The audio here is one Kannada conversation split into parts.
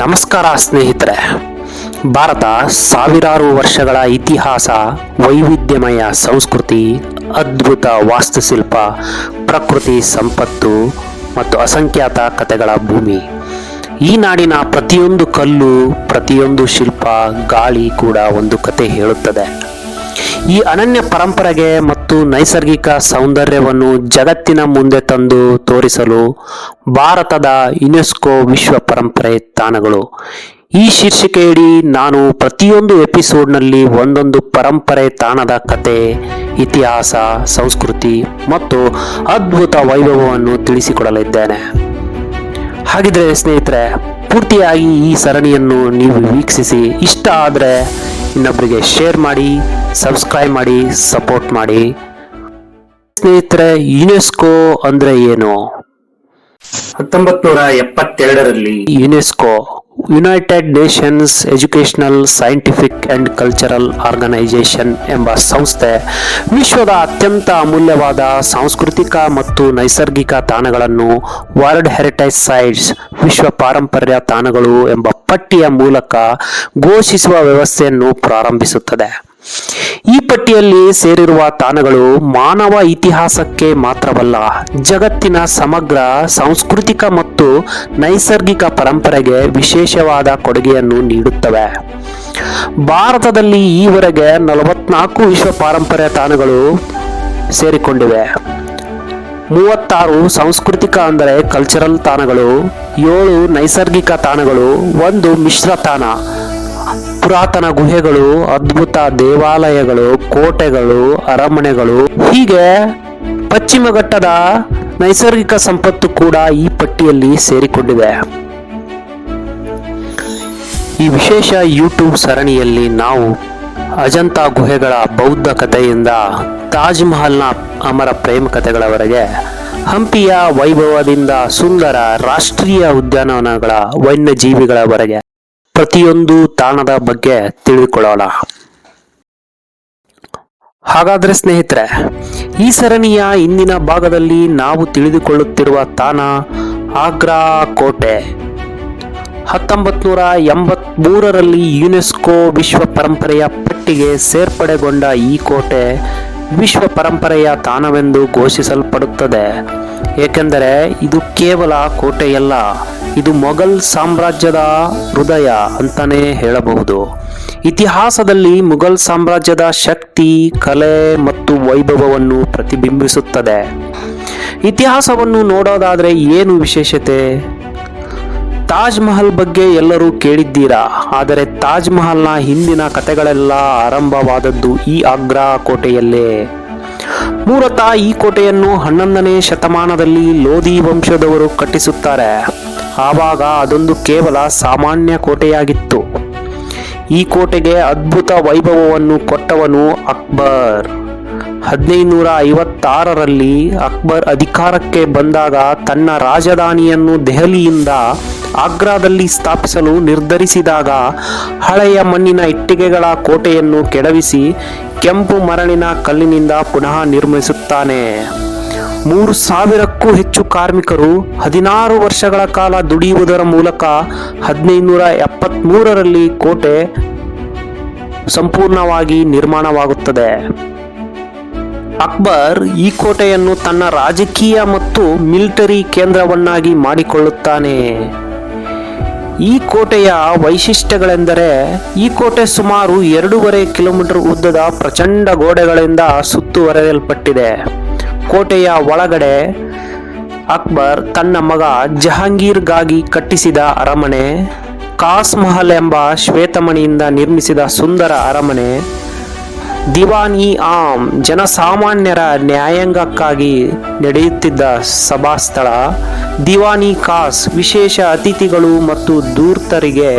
ನಮಸ್ಕಾರ ಸ್ನೇಹಿತರೆ. ಭಾರತ ಸಾವಿರಾರು ವರ್ಷಗಳ ಇತಿಹಾಸ, ವೈವಿಧ್ಯಮಯ ಸಂಸ್ಕೃತಿ, ಅದ್ಭುತ ವಾಸ್ತುಶಿಲ್ಪ, ಪ್ರಕೃತಿ ಸಂಪತ್ತು ಮತ್ತು ಅಸಂಖ್ಯಾತ ಕಥೆಗಳ ಭೂಮಿ. ಈ ನಾಡಿನ ಪ್ರತಿಯೊಂದು ಕಲ್ಲು, ಪ್ರತಿಯೊಂದು ಶಿಲ್ಪ, ಗಾಳಿ ಕೂಡ ಒಂದು ಕತೆ ಹೇಳುತ್ತದೆ. ಈ ಅನನ್ಯ ಪರಂಪರೆಗೆ ಮತ್ತು ನೈಸರ್ಗಿಕ ಸೌಂದರ್ಯವನ್ನು ಜಗತ್ತಿನ ಮುಂದೆ ತಂದು ತೋರಿಸಲು ಭಾರತದ ಯುನೆಸ್ಕೋ ವಿಶ್ವ ಪರಂಪರೆ ತಾಣಗಳು ಈ ಶೀರ್ಷಿಕೆಯಡಿ ನಾನು ಪ್ರತಿಯೊಂದು ಎಪಿಸೋಡ್ನಲ್ಲಿ ಒಂದೊಂದು ಪರಂಪರೆ ತಾಣದ ಕತೆ, ಇತಿಹಾಸ, ಸಂಸ್ಕೃತಿ ಮತ್ತು ಅದ್ಭುತ ವೈಭವವನ್ನು ತಿಳಿಸಿಕೊಡಲಿದ್ದೇನೆ. ಹಾಗಿದ್ರೆ ಸ್ನೇಹಿತರೆ, ಪೂರ್ತಿಯಾಗಿ ಈ ಸರಣಿಯನ್ನು ನೀವು ವೀಕ್ಷಿಸಿ. ಇಷ್ಟ ಆದರೆ ಇನ್ನೊಬ್ಬರಿಗೆ ಶೇರ್ ಮಾಡಿ, ಸಬ್ಸ್ಕ್ರೈಬ್ ಮಾಡಿ, ಸಪೋರ್ಟ್ ಮಾಡಿ. ಸ್ನೇಹಿತರೆ, ಯುನೆಸ್ಕೋ ಅಂದ್ರೆ ಏನು? 1972ರಲ್ಲಿ UNESCO, United Nations educational, scientific and cultural organisation ಎಂಬ ಸಂಸ್ಥೆ ವಿಶ್ವದ ಅತ್ಯಂತ ಅಮೂಲ್ಯವಾದ ಸಾಂಸ್ಕೃತಿಕ ಮತ್ತು ನೈಸರ್ಗಿಕ ತಾಣಗಳನ್ನು ವರ್ಲ್ಡ್ ಹೆರಿಟೇಜ್ ಸೈಟ್ಸ್, ವಿಶ್ವ ಪಾರಂಪರ್ಯ ತಾಣಗಳು ಎಂಬ ಪಟ್ಟಿಯ ಮೂಲಕ ಘೋಷಿಸುವ ವ್ಯವಸ್ಥೆಯನ್ನು ಪ್ರಾರಂಭಿಸುತ್ತದೆ. ಈ ಪಟ್ಟಿಯಲ್ಲಿ ಸೇರಿರುವ ತಾಣಗಳು ಮಾನವ ಇತಿಹಾಸಕ್ಕೆ ಮಾತ್ರವಲ್ಲ, ಜಗತ್ತಿನ ಸಮಗ್ರ ಸಾಂಸ್ಕೃತಿಕ ಮತ್ತು ನೈಸರ್ಗಿಕ ಪರಂಪರೆಗೆ ವಿಶೇಷವಾದ ಕೊಡುಗೆಯನ್ನು ನೀಡುತ್ತವೆ. ಭಾರತದಲ್ಲಿ ಈವರೆಗೆ 44 ವಿಶ್ವ ಪಾರಂಪರ್ಯ ತಾಣಗಳು ಸೇರಿಕೊಂಡಿವೆ. 36 ಸಾಂಸ್ಕೃತಿಕ ಅಂದರೆ ಕಲ್ಚರಲ್ ತಾಣಗಳು, 7 ನೈಸರ್ಗಿಕ ತಾಣಗಳು, 1 ಮಿಶ್ರ ತಾಣ, ಪುರಾತನ ಗುಹೆಗಳು, ಅದ್ಭುತ ದೇವಾಲಯಗಳು, ಕೋಟೆಗಳು, ಅರಮನೆಗಳು, ಹೀಗೆ ಪಶ್ಚಿಮ ಘಟ್ಟದ ನೈಸರ್ಗಿಕ ಸಂಪತ್ತು ಕೂಡ ಈ ಪಟ್ಟಿಯಲ್ಲಿ ಸೇರಿಕೊಂಡಿದೆ. ಈ ವಿಶೇಷ ಯೂಟ್ಯೂಬ್ ಸರಣಿಯಲ್ಲಿ ನಾವು ಅಜಂತಾ ಗುಹೆಗಳ ಬೌದ್ಧ ಕಥೆಯಿಂದ ತಾಜ್ ಮಹಲ್ನ ಅಮರ ಪ್ರೇಮ ಕಥೆಗಳವರೆಗೆ, ಹಂಪಿಯ ವೈಭವದಿಂದ ಸುಂದರ ರಾಷ್ಟ್ರೀಯ ಉದ್ಯಾನವನಗಳ ವನ್ಯಜೀವಿಗಳವರೆಗೆ ಪ್ರತಿಯೊಂದು ತಾಣದ ಬಗ್ಗೆ ತಿಳಿದುಕೊಳ್ಳೋಣ. ಹಾಗಾದ್ರೆ ಸ್ನೇಹಿತರೆ, ಈ ಸರಣಿಯ ಇಂದಿನ ಭಾಗದಲ್ಲಿ ನಾವು ತಿಳಿದುಕೊಳ್ಳುತ್ತಿರುವ ತಾಣ ಆಗ್ರಾ ಕೋಟೆ. 1983ರಲ್ಲಿ ಯುನೆಸ್ಕೋ ವಿಶ್ವ ಪರಂಪರೆಯ ಪಟ್ಟಿಗೆ ಸೇರ್ಪಡೆಗೊಂಡ ಈ ಕೋಟೆ ವಿಶ್ವ ಪರಂಪರೆಯ ತಾಣವೆಂದು ಘೋಷಿಸಲ್ಪಡುತ್ತದೆ. ಏಕೆಂದರೆ ಇದು ಕೇವಲ ಕೋಟೆಯಲ್ಲ, ಇದು ಮೊಘಲ್ ಸಾಮ್ರಾಜ್ಯದ ಹೃದಯ ಅಂತಾನೆ ಹೇಳಬಹುದು. ಇತಿಹಾಸದಲ್ಲಿ ಮುಘಲ್ ಸಾಮ್ರಾಜ್ಯದ ಶಕ್ತಿ, ಕಲೆ ಮತ್ತು ವೈಭವವನ್ನು ಪ್ರತಿಬಿಂಬಿಸುತ್ತದೆ. ಇತಿಹಾಸವನ್ನು ನೋಡೋದಾದ್ರೆ ಏನು ವಿಶೇಷತೆ? ತಾಜ್ ಮಹಲ್ ಬಗ್ಗೆ ಎಲ್ಲರೂ ಕೇಳಿದ್ದೀರಾ, ಆದರೆ ತಾಜ್ ಮಹಲ್ನ ಹಿಂದಿನ ಕಥೆಗಳೆಲ್ಲ ಆರಂಭವಾದದ್ದು ಈ ಆಗ್ರಾ ಕೋಟೆಯಲ್ಲೇ. ಮೂಲತಃ ಈ ಕೋಟೆಯನ್ನು 11ನೇ ಶತಮಾನದಲ್ಲಿ ಲೋಧಿ ವಂಶದವರು ಕಟ್ಟಿಸುತ್ತಾರೆ. ಆವಾಗ ಅದೊಂದು ಕೇವಲ ಸಾಮಾನ್ಯ ಕೋಟೆಯಾಗಿತ್ತು. ಈ ಕೋಟೆಗೆ ಅದ್ಭುತ ವೈಭವವನ್ನು ಕೊಟ್ಟವನು ಅಕ್ಬರ್. 1556ರಲ್ಲಿ ಅಕ್ಬರ್ ಅಧಿಕಾರಕ್ಕೆ ಬಂದಾಗ ತನ್ನ ರಾಜಧಾನಿಯನ್ನು ದೆಹಲಿಯಿಂದ ಆಗ್ರಾದಲ್ಲಿ ಸ್ಥಾಪಿಸಲು ನಿರ್ಧರಿಸಿದಾಗ ಹಳೆಯ ಮಣ್ಣಿನ ಇಟ್ಟಿಗೆಗಳ ಕೋಟೆಯನ್ನು ಕೆಡವಿಸಿ ಕೆಂಪು ಮರಳಿನ ಕಲ್ಲಿನಿಂದ ಪುನಃ ನಿರ್ಮಿಸುತ್ತಾನೆ. 3000ಕ್ಕೂ ಹೆಚ್ಚು ಕಾರ್ಮಿಕರು 16 ವರ್ಷಗಳ ಕಾಲ ದುಡಿಯುವುದರ ಮೂಲಕ 1573ರಲ್ಲಿ ಕೋಟೆ ಸಂಪೂರ್ಣವಾಗಿ ನಿರ್ಮಾಣವಾಗುತ್ತದೆ. ಅಕ್ಬರ್ ಈ ಕೋಟೆಯನ್ನು ತನ್ನ ರಾಜಕೀಯ ಮತ್ತು ಮಿಲಿಟರಿ ಕೇಂದ್ರವನ್ನಾಗಿ ಮಾಡಿಕೊಳ್ಳುತ್ತಾನೆ. ಈ ಕೋಟೆಯ ವೈಶಿಷ್ಟ್ಯಗಳೆಂದರೆ, ಈ ಕೋಟೆ ಸುಮಾರು 2.5 ಕಿಲೋಮೀಟರ್ ಉದ್ದದ ಪ್ರಚಂಡ ಗೋಡೆಗಳಿಂದ ಸುತ್ತುವರೆಯಲ್ಪಟ್ಟಿದೆ. ಕೋಟೆಯ ಒಳಗಡೆ ಅಕ್ಬರ್ ತನ್ನ ಮಗ ಜಹಾಂಗೀರ್ಗಾಗಿ ಕಟ್ಟಿಸಿದ ಅರಮನೆ, ಖಾಸ್ ಮಹಲ್ ಎಂಬ ಶ್ವೇತಮಣಿಯಿಂದ ನಿರ್ಮಿಸಿದ ಸುಂದರ ಅರಮನೆ, ದಿವಾನ್ ಇ ಆಮ್ ಜನಸಾಮಾನ್ಯರ ನ್ಯಾಯಾಂಗಕ್ಕಾಗಿ ನಡೆಯುತ್ತಿದ್ದ ಸಭಾಸ್ಥಳ, ದಿವಾನ್ ಇ ಖಾಸ್ ವಿಶೇಷ ಅತಿಥಿಗಳು ಮತ್ತು ಧೂರ್ತರಿಗೆ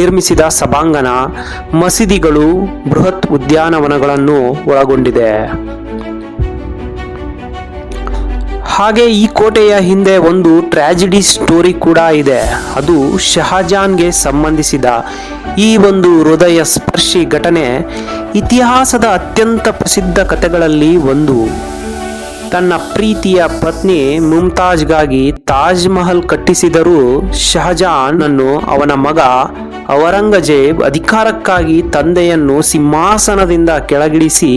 ನಿರ್ಮಿಸಿದ ಸಭಾಂಗಣ, ಮಸೀದಿಗಳು, ಬೃಹತ್ ಉದ್ಯಾನವನಗಳನ್ನು ಒಳಗೊಂಡಿದೆ. ಹಾಗೆ ಈ ಕೋಟೆಯ ಹಿಂದೆ ಒಂದು ಟ್ರಾಜಿಡಿ ಸ್ಟೋರಿ ಕೂಡ ಇದೆ. ಅದು ಶಹಜಾನ್ಗೆ ಸಂಬಂಧಿಸಿದ ಈ ಒಂದು ಹೃದಯ ಸ್ಪರ್ಶಿ ಘಟನೆ ಇತಿಹಾಸದ ಅತ್ಯಂತ ಪ್ರಸಿದ್ಧ ಕಥೆಗಳಲ್ಲಿ ಒಂದು. ತನ್ನ ಪ್ರೀತಿಯ ಪತ್ನಿ ಮುಮ್ತಾಜ್ಗಾಗಿ ತಾಜ್ ಮಹಲ್ ಕಟ್ಟಿಸಿದರೂ ಶಹಜಾನ್ ಅನ್ನು ಅವನ ಮಗ ಔರಂಗಜೇಬ್ ಅಧಿಕಾರಕ್ಕಾಗಿ ತಂದೆಯನ್ನು ಸಿಂಹಾಸನದಿಂದ ಕೆಳಗಿಳಿಸಿ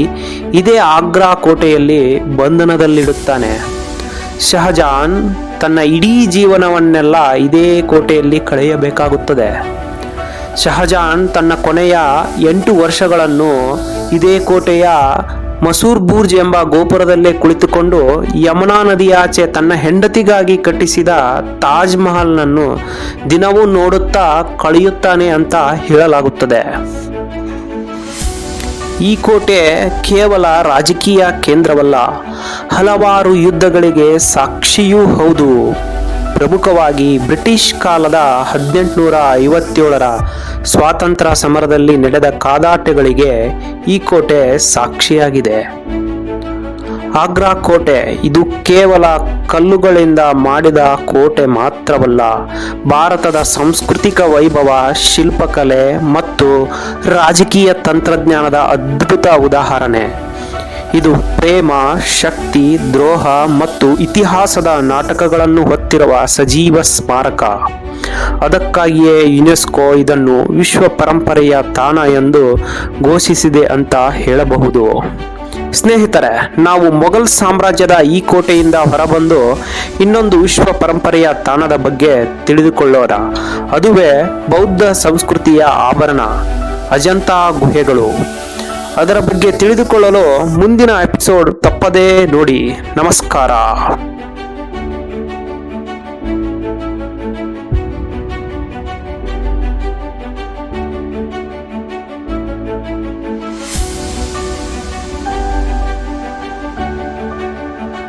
ಇದೇ ಆಗ್ರಾ ಕೋಟೆಯಲ್ಲಿ ಬಂಧನದಲ್ಲಿಡುತ್ತಾನೆ. ಶಹಜಾನ್ ತನ್ನ ಇಡೀ ಜೀವನವನ್ನೆಲ್ಲ ಇದೇ ಕೋಟೆಯಲ್ಲಿ ಕಳೆಯಬೇಕಾಗುತ್ತದೆ. ಶಹಜಾನ್ ತನ್ನ ಕೊನೆಯ 8 ವರ್ಷಗಳನ್ನು ಇದೇ ಕೋಟೆಯ ಮಸೂರ್ ಬುರ್ಜ್ ಎಂಬ ಗೋಪುರದಲ್ಲೇ ಕುಳಿತುಕೊಂಡು ಯಮುನಾ ನದಿಯಾಚೆ ತನ್ನ ಹೆಂಡತಿಗಾಗಿ ಕಟ್ಟಿಸಿದ ತಾಜ್ ಮಹಲ್ನನ್ನು ದಿನವೂ ನೋಡುತ್ತಾ ಕಳೆಯುತ್ತಾನೆ ಅಂತ ಹೇಳಲಾಗುತ್ತದೆ. ಈ ಕೋಟೆ ಕೇವಲ ರಾಜಕೀಯ ಕೇಂದ್ರವಲ್ಲ, ಹಲವಾರು ಯುದ್ಧಗಳಿಗೆ ಸಾಕ್ಷಿಯೂ ಹೌದು. ಪ್ರಮುಖವಾಗಿ ಬ್ರಿಟಿಷ್ ಕಾಲದ 1857ರ ಸ್ವಾತಂತ್ರ್ಯ ಸಮರದಲ್ಲಿ ನಡೆದ ಕಾದಾಟಗಳಿಗೆ ಈ ಕೋಟೆ ಸಾಕ್ಷಿಯಾಗಿದೆ. ಆಗ್ರಾ ಕೋಟೆ ಇದು ಕೇವಲ ಕಲ್ಲುಗಳಿಂದ ಮಾಡಿದ ಕೋಟೆ ಮಾತ್ರವಲ್ಲ, ಭಾರತದ ಸಾಂಸ್ಕೃತಿಕ ವೈಭವ, ಶಿಲ್ಪಕಲೆ ಮತ್ತು ರಾಜಕೀಯ ತಂತ್ರಜ್ಞಾನದ ಅದ್ಭುತ ಉದಾಹರಣೆ. ಇದು ಪ್ರೇಮ, ಶಕ್ತಿ, ದ್ರೋಹ ಮತ್ತು ಇತಿಹಾಸದ ನಾಟಕಗಳನ್ನು ಹೊತ್ತಿರುವ ಸಜೀವ ಸ್ಮಾರಕ. ಅದಕ್ಕಾಗಿಯೇ ಯುನೆಸ್ಕೋ ಇದನ್ನು ವಿಶ್ವ ಪರಂಪರೆಯ ತಾಣ ಎಂದು ಘೋಷಿಸಿದೆ ಅಂತ ಹೇಳಬಹುದು. ಸ್ನೇಹಿತರೆ, ನಾವು ಮೊಘಲ್ ಸಾಮ್ರಾಜ್ಯದ ಈ ಕೋಟೆಯಿಂದ ಹೊರಬಂದು ಇನ್ನೊಂದು ವಿಶ್ವ ಪರಂಪರೆಯ ತಾಣದ ಬಗ್ಗೆ ತಿಳಿದುಕೊಳ್ಳೋಣ. ಅದುವೇ ಬೌದ್ಧ ಸಂಸ್ಕೃತಿಯ ಆಭರಣ ಅಜಂತಾ ಗುಹೆಗಳು. ಅದರ ಬಗ್ಗೆ ತಿಳಿದುಕೊಳ್ಳಲು ಮುಂದಿನ ಎಪಿಸೋಡ್ ತಪ್ಪದೇ ನೋಡಿ. ನಮಸ್ಕಾರ.